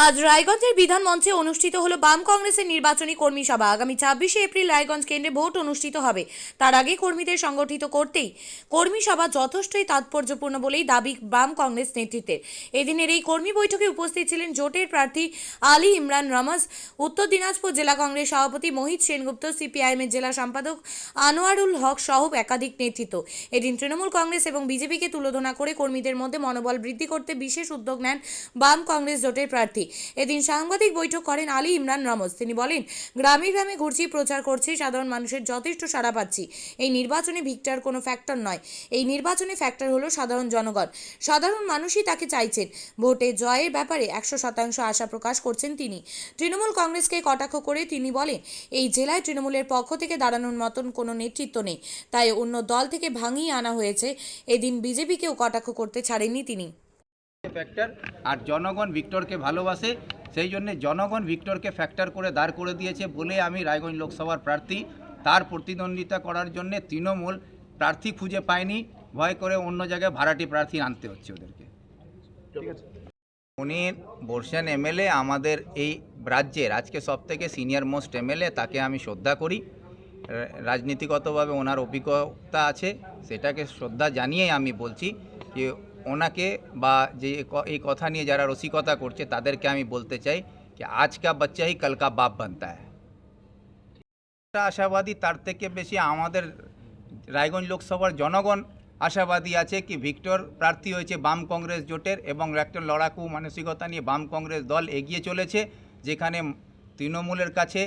আজ রায়গঞ্জের বিধান মঞ্চে অনুষ্ঠিত হলো বাম কংগ্রেসের নির্বাচনী কর্মী সভা। আগামী 26শে এপ্রিল রায়গঞ্জ কেন্দ্রে ভোট অনুষ্ঠিত হবে। তার আগে কর্মীদের সংগঠিত করতেই কর্মী সভা যথেষ্টই তাৎপর্যপূর্ণ বলেই দাবি বাম কংগ্রেস নেতৃত্বের। এদিনের এই কর্মী বৈঠকে উপস্থিত ছিলেন জোটের প্রার্থী আলী ইমরান রমাজ, উত্তর দিনাজপুর জেলা কংগ্রেস সভাপতি মোহিত সেনগুপ্ত, সিপিআইএমের জেলা সম্পাদক আনোয়ারুল হক সহ একাধিক নেতৃত্ব। এদিন তৃণমূল কংগ্রেস এবং বিজেপিকে তুলনা করে কর্মীদের মধ্যে মনোবল বৃদ্ধি করতে বিশেষ উদ্যোগ নেন বাম কংগ্রেস জোটের প্রার্থী। এদিন সাংবাদিক বৈঠক করেন আলী ইমরান রমজ। তিনি বলেন, গ্রামে গ্রামে ঘুরছি, প্রচার করছি, সাধারণ মানুষের যথেষ্ট সাড়া পাচ্ছি। এই নির্বাচনে ভিক্টর কোনো ফ্যাক্টর নয়, এই নির্বাচনে ফ্যাক্টর হলো সাধারণ জনগণ। সাধারণ মানুষই তাকে চাইছেন। ভোটে জয়ের ব্যাপারে 100% আশা প্রকাশ করছেন তিনি। তৃণমূল কংগ্রেসকে কটাক্ষ করে তিনি বলেন, এই জেলায় তৃণমূলের পক্ষ থেকে দাঁড়ানোর মতন কোনো নেতৃত্ব নেই, তাই অন্য দল থেকে ভাঙিয়ে আনা হয়েছে। এদিন বিজেপিকেও কটাক্ষ করতে ছাড়েননি তিনি। ফ্যাক্টর আর জনগণ ভিক্টরকে ভালোবাসে, সেই জন্য জনগণ ভিক্টরকে ফ্যাক্টর করে দাঁড় করে দিয়েছে বলে আমি রায়গঞ্জ লোকসভার প্রার্থী। তার প্রতিদ্বন্দ্বিতা করার জন্য তৃণমূল প্রার্থী খুঁজে পায়নি, ভয় করে অন্য জায়গায় ভাড়াটি প্রার্থী আনতে হচ্ছে ওদেরকে। উনি বর্ষেন এমএলএ, আমাদের এই রাজ্যের আজকে সবথেকে সিনিয়র মোস্ট এমএলএ। তাকে আমি শ্রদ্ধা করি, রাজনীতিগতভাবে ওনার অভিজ্ঞতা আছে, সেটাকে শ্রদ্ধা জানিয়েই আমি বলছি যে ওনাকে বা যে এই কথা নিয়ে যারা রসিকতা করছে তাদেরকে আমি বলতে চাই যে আজ কা বাচ্চা হি কাল কা বাপ বানতা হ্যায়। আশাবাদী তার থেকে বেশি আমাদের রায়গঞ্জ লোকসভার জনগণ আশাবাদী আছে কি ভিক্টর প্রার্থী হয়েছে বাম কংগ্রেস জোটের, এবং একটা লড়াকু মানসিকতা নিয়ে বাম কংগ্রেস দল এগিয়ে চলেছে। যেখানে তৃণমূলের কাছে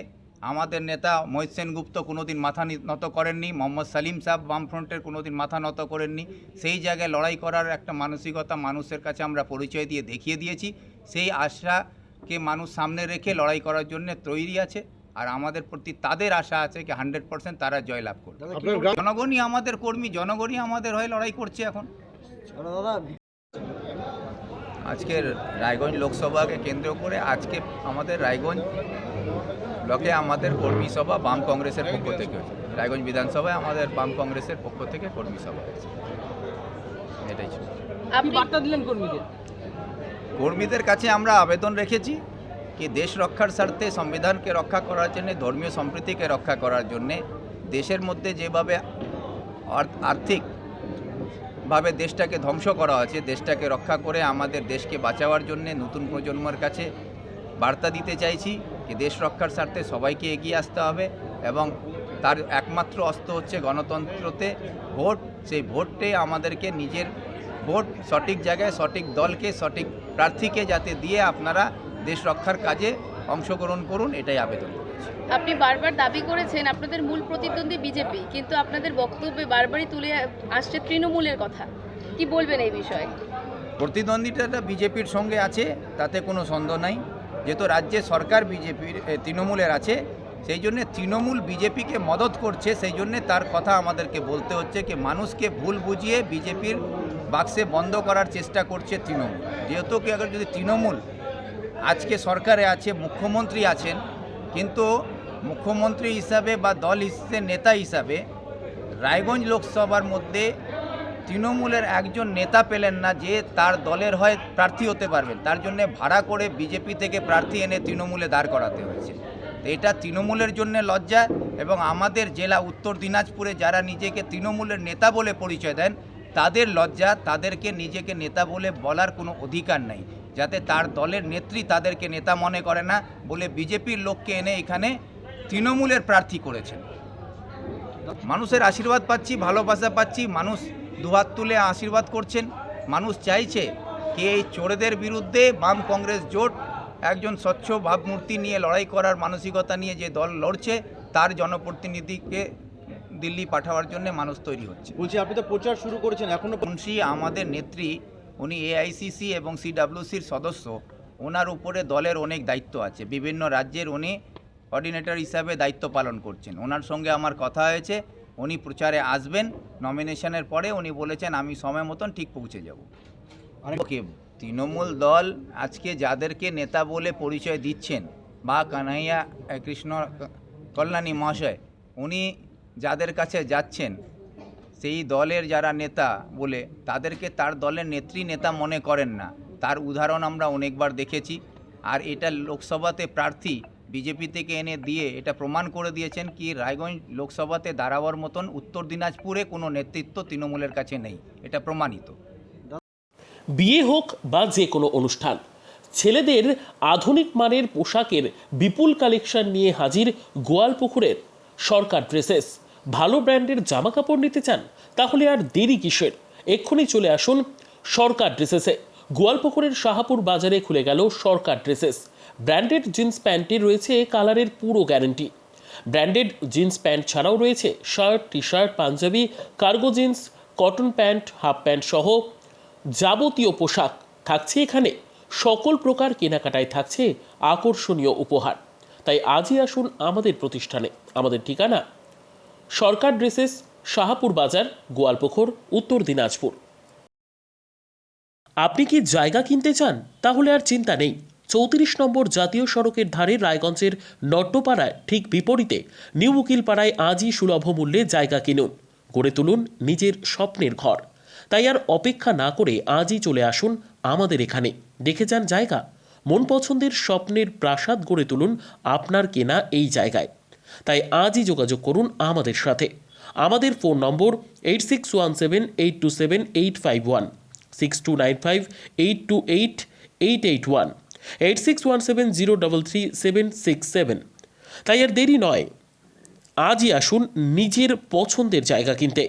আমাদের নেতা মোহিত সেনগুপ্ত কোনোদিন মাথা নত করেননি, মোহাম্মদ সালিম সাহেব বামফ্রন্টের কোনোদিন মাথা নত করেননি। সেই জায়গায় লড়াই করার একটা মানসিকতা মানুষের কাছে আমরা পরিচয় দিয়ে দেখিয়ে দিয়েছি। সেই আশাকে মানুষ সামনে রেখে লড়াই করার জন্য তৈরি আছে, আর আমাদের প্রতি তাদের আশা আছে কি 100% তারা জয়লাভ করবে। জনগণই আমাদের কর্মী, জনগণই আমাদের হয়ে লড়াই করছে এখন। আজকের রায়গঞ্জ লোকসভাকে কেন্দ্র করে আজকে আমাদের রায়গঞ্জ ব্লকে আমাদের কর্মী সভা বাম কংগ্রেসের পক্ষ থেকে হয়েছে। রায়গঞ্জ বিধানসভায় আমাদের বাম কংগ্রেসের পক্ষ থেকে কর্মী সভা হয়েছে। এটাই ছিল। আপনি বার্তা দিলেন কর্মীদের কাছে আমরা আবেদন রেখেছি কি দেশ রক্ষার স্বার্থে, সংবিধানকে রক্ষা করার জন্য, ধর্মীয় সম্প্রীতিকে রক্ষা করার জন্যে, দেশের মধ্যে যেভাবে আর্থিকভাবে দেশটাকে ধ্বংস করা হয়েছে, দেশটাকে রক্ষা করে আমাদের দেশকে বাঁচাবার জন্যে নতুন প্রজন্মের কাছে বার্তা দিতে চাইছি যে দেশ রক্ষার স্বার্থে সবাইকে এগিয়ে আসতে হবে, এবং তার একমাত্র অস্ত্র হচ্ছে গণতন্ত্রতে ভোট। সেই ভোটে আমাদেরকে নিজের ভোট সঠিক জায়গায়, সঠিক দলকে, সঠিক প্রার্থীকে যাতে দিয়ে আপনারা দেশ রক্ষার কাজে অংশগ্রহণ করুন, এটাই আবেদন করেছি। আপনি বারবার দাবি করেছেন আপনাদের মূল প্রতিদ্বন্দ্বী বিজেপি, কিন্তু আপনাদের বক্তব্যে বারবারই তুলে আসছে তৃণমূলের কথা। কি বলবেন এই বিষয়ে? প্রতিদ্বন্দ্বিতাটা বিজেপির সঙ্গে আছে, তাতে কোনো সন্দেহ নাই। যেহেতু রাজ্যে সরকার বিজেপির তৃণমূলের আছে, সেই জন্যে তৃণমূল বিজেপিকে মদত করছে, সেই জন্যে তার কথা আমাদেরকে বলতে হচ্ছে কি মানুষকে ভুল বুঝিয়ে বিজেপির বাক্সে বন্ধ করার চেষ্টা করছে তৃণমূল। যেহেতু কি আগে যদি তৃণমূল আজকে সরকারে আছে, মুখ্যমন্ত্রী আছেন, কিন্তু মুখ্যমন্ত্রী হিসাবে বা দল হিসেবে, নেতা হিসাবে রায়গঞ্জ লোকসভার মধ্যে তৃণমূলের একজন নেতা পেলেন না যে তার দলের হয়ে প্রার্থী হতে পারবেন। তার জন্য ভাড়া করে বিজেপি থেকে প্রার্থী এনে তৃণমূলে দাঁড় করাতে হয়েছে। তো এটা তৃণমূলের জন্য লজ্জা, এবং আমাদের জেলা উত্তর দিনাজপুরে যারা নিজেকে তৃণমূলের নেতা বলে পরিচয় দেন তাদের লজ্জা। তাদেরকে নিজেকে নেতা বলে বলার কোনো অধিকার নেই, যাতে তার দলের নেত্রী তাদেরকে নেতা মনে করে না বলে বিজেপির লোককে এনে এখানে তৃণমূলের প্রার্থী করেছেন। মানুষের আশীর্বাদ পাচ্ছি, ভালোবাসা পাচ্ছি, মানুষ দুহাত তুলে আশীর্বাদ করছেন। মানুষ চাইছে কি এই চোরেদের বিরুদ্ধে বাম কংগ্রেস জোট একজন স্বচ্ছ ভাবমূর্তি নিয়ে লড়াই করার মানসিকতা নিয়ে যে দল লড়ছে, তার জনপ্রতিনিধিকে দিল্লি পাঠাবার জন্য মানুষ তৈরি হচ্ছে। বলছি, আপনি তো প্রচার শুরু করেছেন এখনো? মুন্সি আমাদের নেত্রী, উনি এআইসিসি এবং সিডাব্লিউসির সদস্য। ওনার উপরে দলের অনেক দায়িত্ব আছে, বিভিন্ন রাজ্যের উনি কোঅর্ডিনেটর হিসাবে দায়িত্ব পালন করছেন। ওনার সঙ্গে আমার কথা হয়েছে, উনি প্রচারে আসবেন। নমিনেশনের পরে উনি বলেছেন আমি সময় মতন ঠিক পৌঁছে যাব। ওকে, তৃণমূল দল আজকে যাদেরকে নেতা বলে পরিচয় দিচ্ছেন, বা কানাইয়া কৃষ্ণ কল্যাণী মহাশয়, উনি যাদের কাছে যাচ্ছেন সেই দলের যারা নেতা বলে তাদেরকে তার দলের নেত্রী নেতা মনে করেন না। তার উদাহরণ আমরা অনেকবার দেখেছি। আর এটা লোকসভাতে প্রার্থী বিজেপি থেকে এনে দিয়ে এটা প্রমাণ করে দিয়েছেন কি রায়গঞ্জ লোকসভাতে দাঁড়াবার মতন উত্তর দিনাজপুরে কোনো নেতৃত্ব তৃণমূলের কাছে নেই, এটা প্রমাণিত। বিয়ে হোক বা যে কোনো অনুষ্ঠান, ছেলেদের আধুনিক মানের পোশাকের বিপুল কালেকশন নিয়ে হাজির গোয়ালপুকুরের সরকার ড্রেসেস। ভালো ব্র্যান্ডের জামা কাপড় নিতে চান? তাহলে আর দেরি কিসের? এক্ষুনি চলে আসুন সরকার ড্রেসেসে। গোয়ালপুকুরের শাহাপুর বাজারে খুলে গেল সরকার ড্রেসেস। ব্র্যান্ডেড জিন্স প্যান্টে রয়েছে কালারের পুরো গ্যারান্টি। ব্র্যান্ডেড জিন্স প্যান্ট ছাড়াও রয়েছে shirt, T shirt, panjabi, cargo jeans, cotton pant, half pant সহ যাবতীয় পোশাক থাকছে এখানে। সকল প্রকার কেনাকাটায় থাকছে আকর্ষণীয় উপহার। তাই আজই আসুন আমাদের প্রতিষ্ঠানে। আমাদের ঠিকানা সরকার ড্রেসেস, শাহাপুর বাজার, গোয়ালপুকুর, উত্তর দিনাজপুর। আপনি কি জায়গা কিনতে চান? তাহলে আর চিন্তা নেই। 34 নম্বর জাতীয় সড়কের ধারে রায়গঞ্জের নট্টপাড়ায় ঠিক বিপরীতে নিউ উকিলপাড়ায় আজই সুলভ মূল্যে জায়গা কিনুন, গড়ে তুলুন নিজের স্বপ্নের ঘর। তাই আর অপেক্ষা না করে আজই চলে আসুন আমাদের এখানে, দেখে যান জায়গা। মন পছন্দের স্বপ্নের প্রাসাদ গড়ে তুলুন আপনার কেনা এই জায়গায়। তাই আজই যোগাযোগ করুন আমাদের সাথে। আমাদের ফোন নম্বর 8617827851, 6295828881, 8617033767। তাই আর দেরি নয়, আজই আসুন নিজের পছন্দের জায়গা কিনতে।